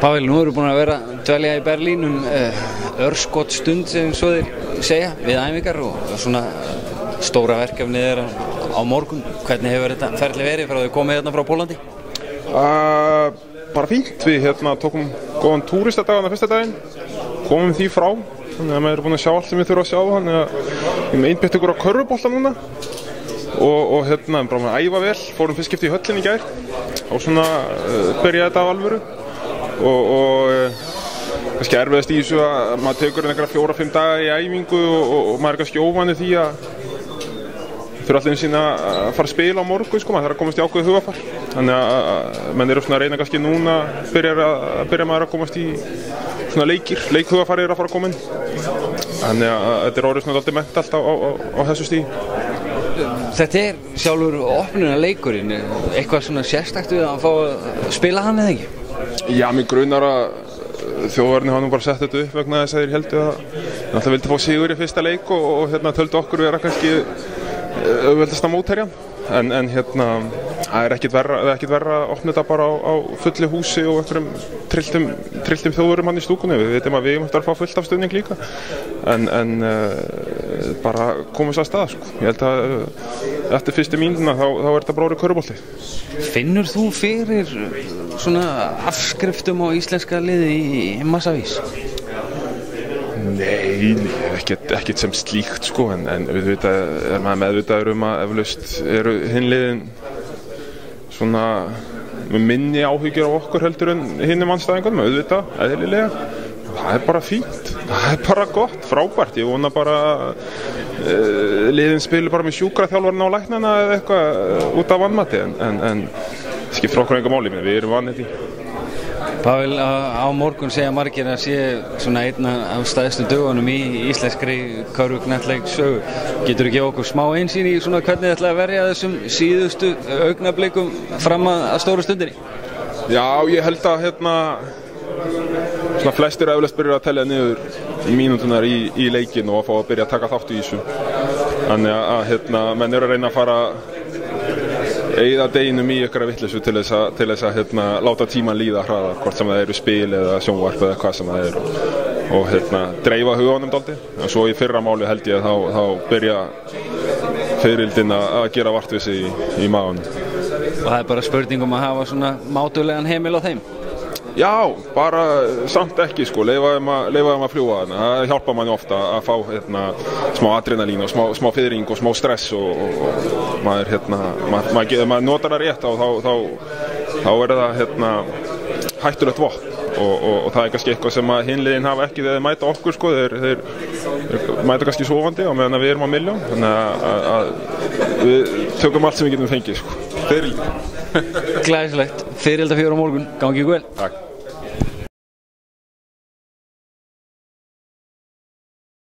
Pavel, nú erum við búin að vera dvelja í Berlín örskot stund sem svo þeir segja við æfingar og svona stóra verkefnið á morgun. Hvernig hefur þetta ferli verið frá þau komið hérna frá Pólandi? Bara fínt, við tókum góðan túristadag fyrsta daginn, komum því frá, þannig að maður er búin að sjá allt sem við þurfum að sjá, þannig að við einbeitt ykkur á körfubolta núna og bara að æfa vel, fórum fyrst skipti í höllinni í gær og svona byrjaði þetta á alvöru og kannski erfiðast í þessu að maður tekur einhverja 4-5 daga í æfingu og maður er kannski óvanur því að þurfa allir sína að fara að spila á morgun, maður þarf að komast í ákveðið hugafar. Þannig að menn eru svona að reyna kannski núna byrja maður að komast í svona leikhugafari að fara að koma inn. Þannig að þetta orðið svona dálítið mentalt á þessu stígi. Þetta sjálfur opnunarleikurinn, eitthvað svona sérstakt við að fá að spila hann eða ekki? Já, mig grunar að þjóðverðinni hafa nú bara sett þetta upp vegna þess að þeir heldur að náttúrulega vildi fá sigur í fyrsta leik og töldu okkur vera kannski auðveldasta mótherjan en það er ekkert verra að opna þetta bara á fullu húsi og einhverjum trilltum þjóðurum hann í stúkunni. Við veitum að við möttum að fá fullt af stuðning líka en bara komum við að stað. Ég held að eftir fyrstu mínútuna þá er þetta bara orðið körfubolti. Finnur þú fyrir svona afskriftum á íslenska liði í massavís? Nei, ekkert sem slíkt en auðvitað er maður meðvitaður að eflaust eru hinliðin svona með minni áhyggjur á okkur heldur en hinum andstæðingunum, auðvitað, eðlilega. Það er bara fínt, það er bara gott, frábært. Ég vona bara liðin spilir bara með sjúkraþjálfarna og læknana eða eitthvað út af vanmati en skiptir okkur engu máli, við erum vanið því. Pavel, á morgun segja margir að sé svona einn af stærstu dögunum í íslenskri körfuknattleikssögu. Getur þú gefa okkur smá einsýn í svona hvernig þið ætlaði að verja þessum síðustu augnablikum fram að stóru stundinni? Já, ég held að svona flestir eflaust byrja að telja niður mínúturnar í leikinn og að fá að byrja að taka þátt í þessu. Þannig að menn eru að reyna að fara eyða deginum í einhverja vitleysu til þess að láta tíman líða hraðar, hvort sem það eru spil eða sjónvarp eða hvað sem það er og dreifa huganum dálítið. En svo í fyrra máli held ég að þá byrja fiðrildin að gera vart við sig í maganum. Og það er bara spurning að hafa svona mátulegan heimil á þeim? Já, bara samt ekki leyfa þeim að fljúga þarna. Það hjálpar manni ofta að fá smá adrenalín og smá fiðring og smá stress og maður notar það rétt og þá er það hættulegt vopn og það er kannski eitthvað sem hinliðin hafa ekki þegar þeir mæta okkur þeir mæta kannski sofandi á meðan við erum á milljón, þannig að við tökum allt sem við getum fengið. Fyrirldi. Glæsilegt, fyrirlda 4 á morgun, gangi ykkur vel. Takk.